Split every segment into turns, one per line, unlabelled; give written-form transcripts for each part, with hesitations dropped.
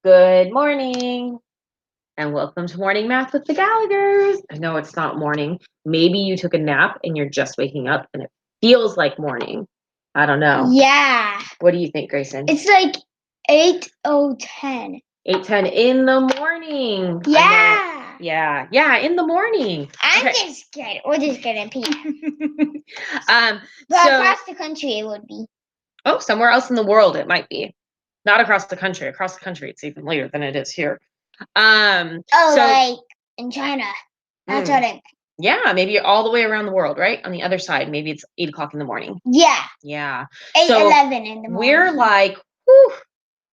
Good morning, and welcome to Morning Math with the Gallaghers. I know it's not morning. Maybe you took a nap and you're just waking up and it feels like morning. I don't know.
Yeah.
What do you think, Grayson?
It's like 8:10.
8:10 in the morning.
Yeah.
Yeah, in the morning.
I'm
Okay.
just scared. We're just gonna pee.
But
So across the country it would be.
Oh, somewhere else in the world it might be. Not across the country. Across the country it's even later than it is here.
Like in China. That's what I meant.
Yeah, maybe all the way around the world, right? On the other side, maybe it's 8 o'clock in the morning.
Yeah.
Yeah.
8:11 in the morning.
We're like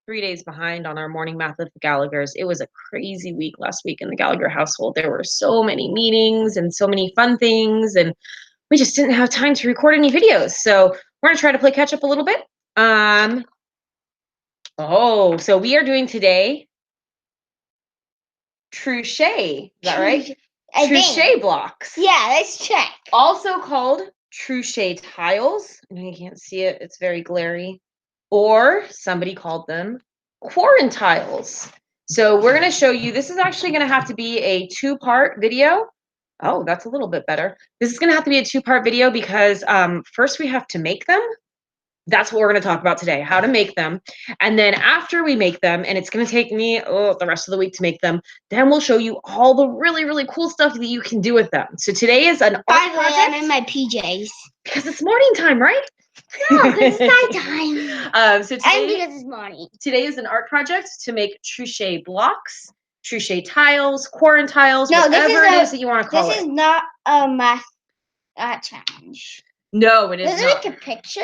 3 days behind on our morning math with the Gallaghers. It was a crazy week last week in the Gallagher household. There were so many meetings and so many fun things, and we just didn't have time to record any videos. So we're gonna try to play catch up a little bit. So we are doing today Truchet. Is that right? Truchet blocks.
Yeah, let's check.
Also called Truchet tiles. I know you can't see it. It's very glary. Or somebody called them quarantiles. So we're going to show you, this is actually going to have to be a two-part video. Oh, that's a little bit better. This is going to have to be a two-part video because first we have to make them. That's what we're going to talk about today, how to make them. And then after we make them, and it's going to take me the rest of the week to make them, then we'll show you all the really, really cool stuff that you can do with them. So today is an art project.
I'm in my PJs.
Because it's morning time, right?
No, because it's nighttime.
So today,
and because it's morning.
Today is an art project to make Truchet blocks, Truchet tiles, quarantiles, whatever it is that you want to call it.
This is not a math challenge.
No, it is not.
Does it make a picture?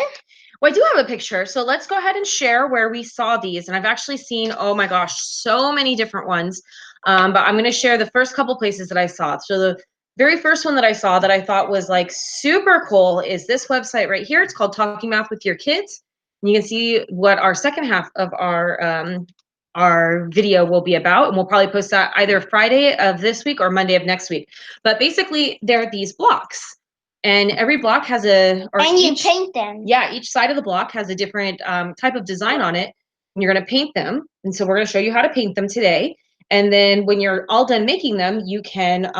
Well, I do have a picture. So let's go ahead and share where we saw these. And I've actually seen, oh my gosh, so many different ones. But I'm going to share the first couple places that I saw. So the very first one that I saw that I thought was like super cool is this website right here. It's called Talking Math with Your Kids. And you can see what our second half of our video will be about. And we'll probably post that either Friday of this week or Monday of next week. But basically, they're these blocks. And every block has you
paint them.
Yeah, each side of the block has a different type of design on it. And you're going to paint them. And so we're going to show you how to paint them today. And then when you're all done making them, you can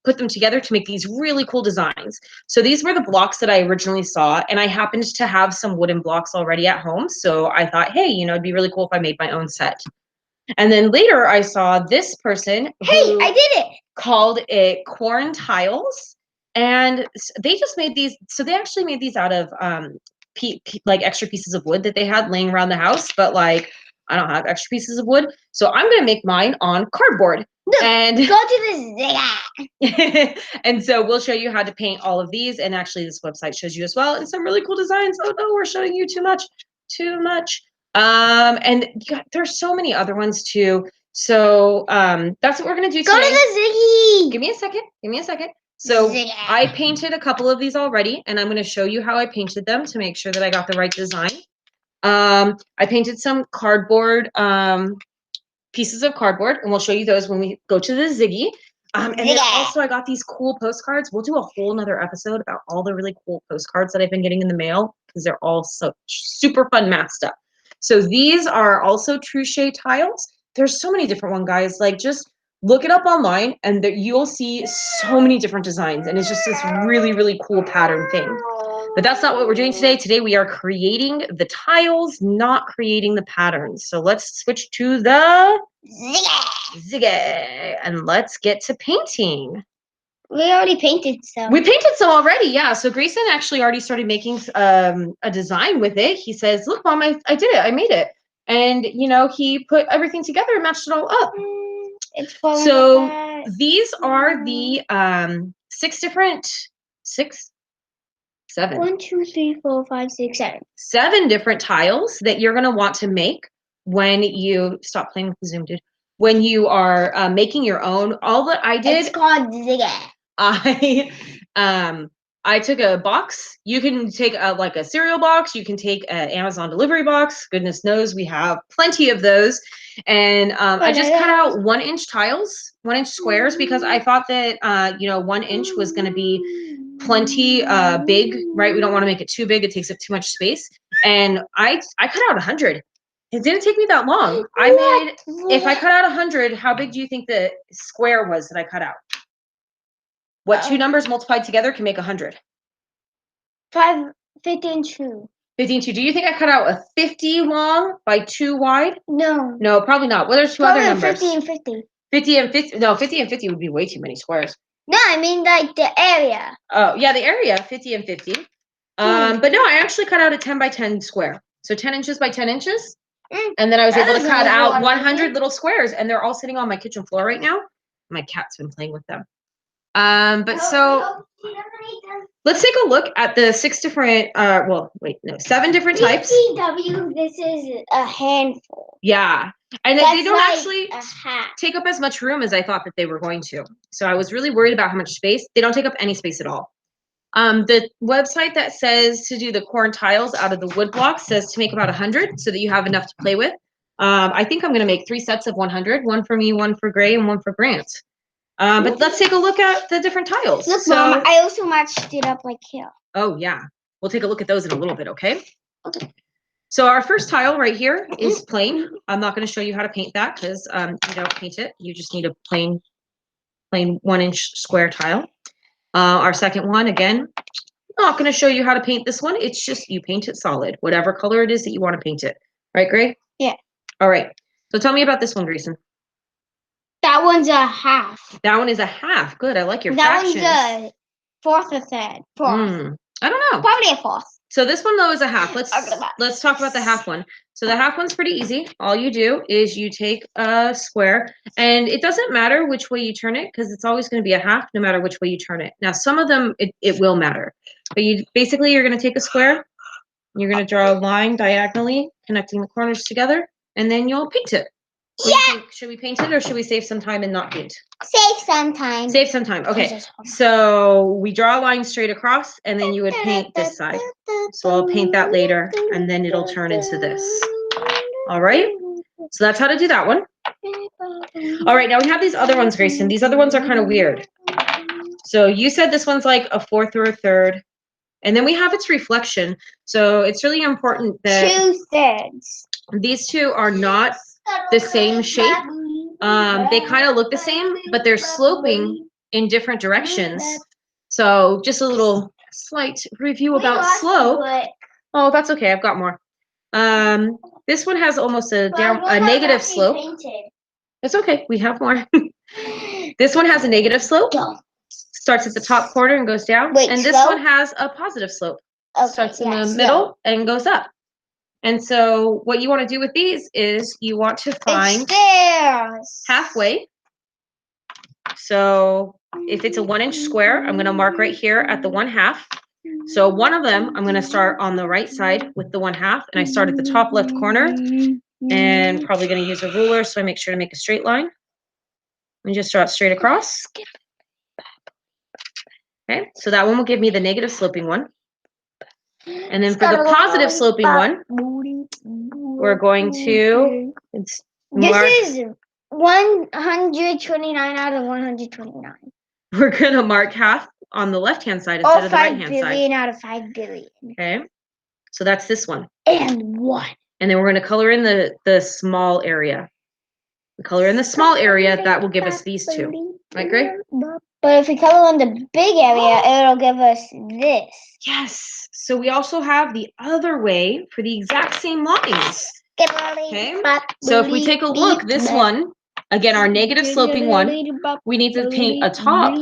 put them together to make these really cool designs. So these were the blocks that I originally saw. And I happened to have some wooden blocks already at home. So I thought, hey, it'd be really cool if I made my own set. And then later I saw this person.
Hey, I did it.
Called it Quarantiles. And they just made these. So they actually made these out of like extra pieces of wood that they had laying around the house. But like, I don't have extra pieces of wood. So I'm going to make mine on cardboard. And
go to the
and so we'll show you how to paint all of these. And actually this website shows you as well. And some really cool designs. Oh no, we're showing you too much. And there's so many other ones too. So that's what we're going to do today.
Go to the Ziggy.
Give me a second. So I painted a couple of these already, and I'm going to show you how I painted them to make sure that I got the right design. I painted some cardboard, pieces of cardboard, and we'll show you those when we go to the Ziggy. And then also I got these cool postcards. We'll do a whole nother episode about all the really cool postcards that I've been getting in the mail because they're all so super fun math stuff. So these are also Truchet tiles. There's so many different ones, guys. Like just look it up online and you'll see so many different designs. And it's just this really, really cool pattern thing. But that's not what we're doing today. Today we are creating the tiles, not creating the patterns. So let's switch to the Ziggy and let's get to painting.
We already painted some.
We painted some already, yeah. So Grayson actually already started making a design with it. He says, look, Mom, I did it. I made it. And, he put everything together and matched it all up.
It's falling
so
apart.
These are the 7.
1, 2, 3, 4, 5, 6, 7.
7 different tiles that you're going to want to make when you stop playing with the Zoom, dude. When you are making your own. All that I did.
It's called Ziggy.
I took a box. You can take like a cereal box. You can take an Amazon delivery box. Goodness knows we have plenty of those. And I just cut out 1-inch tiles, 1-inch squares, because I thought that 1 inch was going to be plenty big, right? We don't want to make it too big. It takes up too much space. And I cut out 100. It didn't take me that long. If I cut out 100, how big do you think the square was that I cut out? What two numbers multiplied together can make 100?
15, 2.
15, 2. Do you think I cut out a 50 long by 2 wide?
No.
No, probably not. What are two other numbers?
50 and 50.
50 and 50. No, 50 and 50 would be way too many squares.
No, I mean like the area.
Oh, yeah, the area, 50 and 50. But no, I actually cut out a 10 by 10 square. So 10 inches by 10 inches. And then I was able to cut out 100 little squares, and they're all sitting on my kitchen floor right now. My cat's been playing with them. So let's take a look at the 7 different types.
BCW, this is a handful.
Yeah. And
That's
they don't
like
actually
a hat.
take up as much room as I thought that they were going to. So I was really worried about how much space. They don't take up any space at all. The website that says to do the corn tiles out of the wood blocks says to make about 100 so that you have enough to play with. I think I'm going to make 3 sets of 100, one for me, one for Gray, and one for Grant. But let's take a look at the different tiles.
Look, Mom, I also matched it up like here.
Oh, yeah. We'll take a look at those in a little bit, okay? Okay. So our first tile right here is plain. I'm not going to show you how to paint that because you don't paint it. You just need a plain 1-inch square tile. Our second one, again, not going to show you how to paint this one. It's just you paint it solid, whatever color it is that you want to paint it. Right, Gray?
Yeah.
All right. So tell me about this one, Grayson.
That one's a half.
That one is a half. Good. I like your fractions.
That one's a fourth or third. Fourth.
I don't know.
Probably a fourth.
So this one though is a half. Let's talk about the half one. So the half one's pretty easy. All you do is you take a square, and it doesn't matter which way you turn it because it's always going to be a half no matter which way you turn it. Now some of them it will matter, but you're going to take a square, you're going to draw a line diagonally connecting the corners together, and then you'll paint it. Yeah. Should we paint it or should we save some time and not paint?
Save some time.
Save some time. Okay. So we draw a line straight across, and then you would paint this side. So I'll paint that later, and then it'll turn into this. All right. So that's how to do that one. All right. Now we have these other ones, Grayson. These other ones are kind of weird. So you said this one's like a fourth or a third, and then we have its reflection. So it's really important that
2/3.
These two are not the same shape. They kind of look the same, but they're sloping in different directions. So just a little slight review about slope. Oh, that's okay. I've got more. This one has almost a negative slope. It's okay. We have more. This one has a negative slope. Starts at the top corner and goes down. And this one has a positive slope. Starts in the middle and goes up. And so what you want to do with these is you want to find halfway. So if it's a 1-inch square, I'm going to mark right here at the 1/2. So one of them, I'm going to start on the right side with the 1/2, and I start at the top left corner, and probably going to use a ruler so I make sure to make a straight line. And just draw it straight across. Okay, so that one will give me the negative sloping one. And then for the positive sloping one, we're going to mark.
This is 129 out of 129.
We're going to mark half on the left-hand side instead of the right-hand side.
5 billion out of 5 billion.
Okay, so that's this one.
And 1.
And then we're going to color in the small area. The color in the small area, that will give us these two. Right, Gray?
But if we color in the big area, it'll give us this.
Yes. So we also have the other way for the exact same lines. Okay. So if we take a look, this one, again, our negative sloping one, we need to paint a top,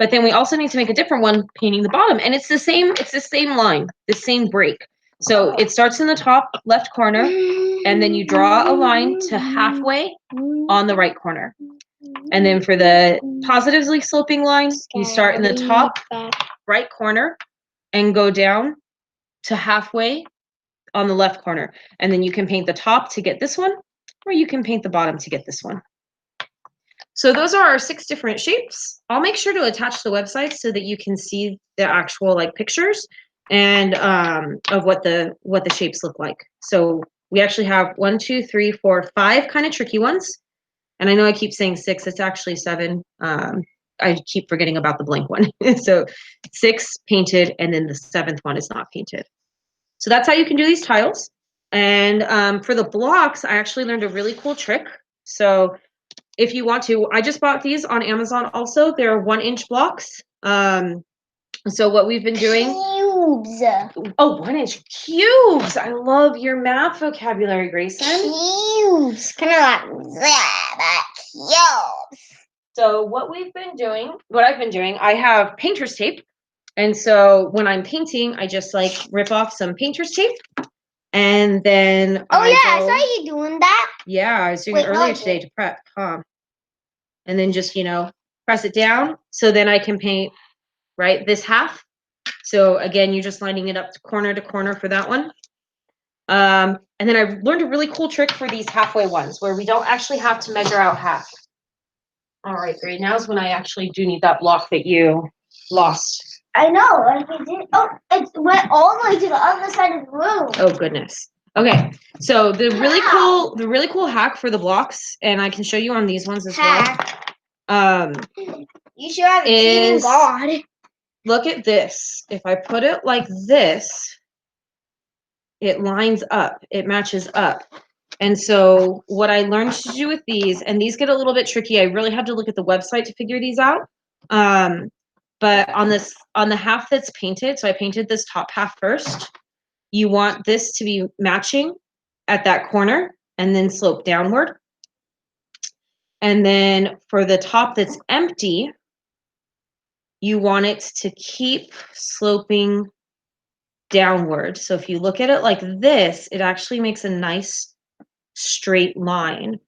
but then we also need to make a different one painting the bottom. And it's the same line, the same break. So it starts in the top left corner, and then you draw a line to halfway on the right corner. And then for the positively sloping line, you start in the top right corner and go down to halfway on the left corner. And then you can paint the top to get this one, or you can paint the bottom to get this one. So those are our 6 different shapes. I'll make sure to attach the website so that you can see the actual pictures and of what the shapes look like. So we actually have 1, 2, 3, 4, 5 kind of tricky ones. And I know I keep saying 6, it's actually 7. I keep forgetting about the blank one. So 6 painted, and then the 7th one is not painted. So that's how you can do these tiles. And for the blocks, I actually learned a really cool trick. So if you want to, I just bought these on Amazon also. They're 1-inch blocks. So what we've been doing.
Cubes.
Oh, 1-inch cubes. I love your math vocabulary, Grayson.
Cubes. Kind of like that. Cubes.
So what I've been doing, I have painter's tape. And so when I'm painting, I just like rip off some painter's tape. And then
I saw you doing that.
Yeah, I was doing it earlier today to prep, and then just, press it down. So then I can paint, right, this half. So again, you're just lining it up to corner for that one. And then I learned a really cool trick for these halfway ones where we don't actually have to measure out half. All right, great. Now's when I actually do need that block that you lost.
I know. Like it did. Oh, it went all the way to the other side of the room.
Oh goodness. Okay, so the really cool hack for the blocks, and I can show you on these ones as well.
You sure have seen God.
Look at this. If I put it like this, it lines up. It matches up. And so what I learned to do with these, and these get a little bit tricky. I really had to look at the website to figure these out. But on the half that's painted, so I painted this top half first. You want this to be matching at that corner and then slope downward. And then for the top that's empty, you want it to keep sloping downward. So if you look at it like this, it actually makes a nice straight line.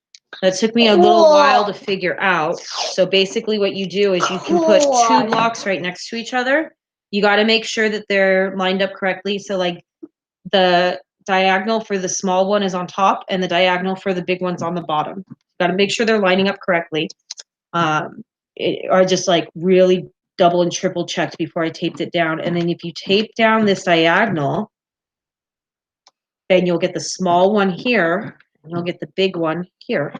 That took me a little while to figure out. So basically what you do is you can put 2 blocks right next to each other. You got to make sure that they're lined up correctly. So like the diagonal for the small one is on top and the diagonal for the big one's on the bottom. Got to make sure they're lining up correctly. Or just like really double and triple checked before I taped it down. And then if you tape down this diagonal, then you'll get the small one here, and you'll get the big one here.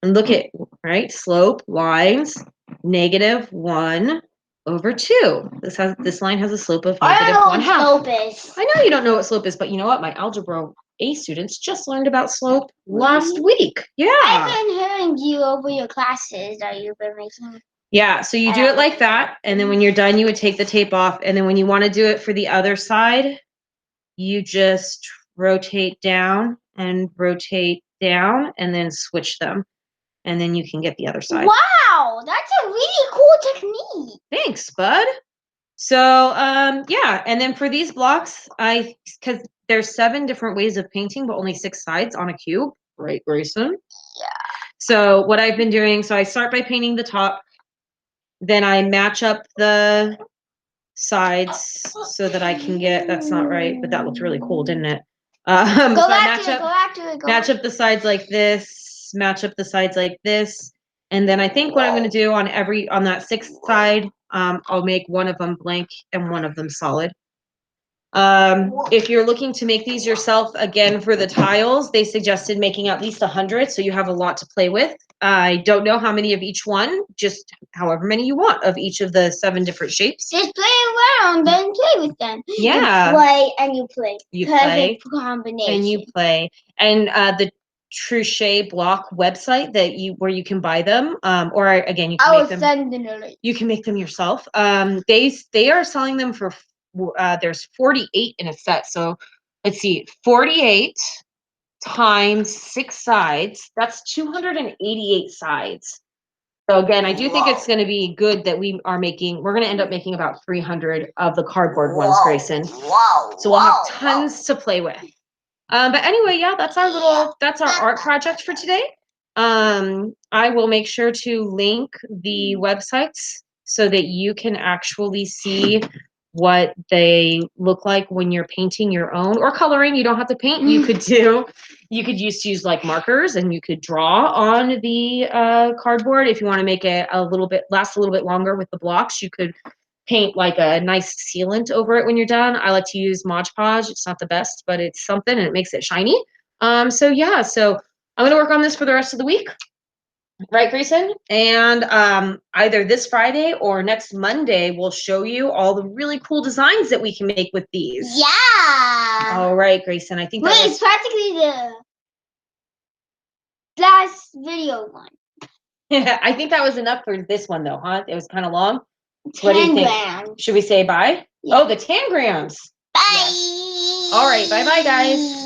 And look at, right, slope, lines, -1/2. This line has a slope of -1/2.
I don't know what slope is.
I know you don't know what slope is, but you know what? My Algebra A students just learned about slope last week. Yeah.
I've been hearing you over your classes that you've been making.
Yeah, so you do it like that, and then when you're done, you would take the tape off, and then when you want to do it for the other side, you just rotate down, and then switch them, and then you can get the other side.
Wow, that's a really cool technique.
Thanks, bud. So, yeah, and then for these blocks, because there's 7 different ways of painting, but only 6 sides on a cube, right, Grayson?
Yeah.
So what I've been doing, so I start by painting the top, then I match up the sides so that I can get, that's not right, but that looked really cool, didn't it?
Go back to it.
Match up the sides like this, match up the sides like this. And then I think what I'm going to do on that 6th side, I'll make one of them blank and one of them solid. If you're looking to make these yourself, again, for the tiles, they suggested making at least 100, so you have a lot to play with. I don't know how many of each one, just however many you want of each of the 7 different shapes.
Just play around and play with them.
Yeah.
You play and you play.
You
Perfect
play
combination.
and you play. And the Truchet block website where you can buy them, or again, you can make them.
Send in a link.
You can make them yourself. They are selling them for. There's 48 in a set. So let's see, 48 times 6 sides. That's 288 sides. So again, I do think it's going to be good that we're going to end up making about 300 of the cardboard ones, Grayson. So we'll have tons to play with. But anyway, yeah, that's our art project for today. I will make sure to link the websites so that you can actually see what they look like when you're painting your own or coloring. You don't have to paint. You could just use like markers, and you could draw on the cardboard. If you want to make it last a little bit longer with the blocks, you could paint like a nice sealant over it when you're done. I like to use Mod Podge. It's not the best, but it's something, and it makes it shiny. So I'm going to work on this for the rest of the week. Right, Grayson? And either this Friday or next Monday, we'll show you all the really cool designs that we can make with these.
Yeah.
All right, Grayson. I think
it's practically the last video one.
I think that was enough for this one, though, huh? It was kind of long.
10
What do you think?
grams.
Should we say bye?
Yeah.
Oh, the 10 grams.
Bye.
Yes. All right. Bye-bye, guys.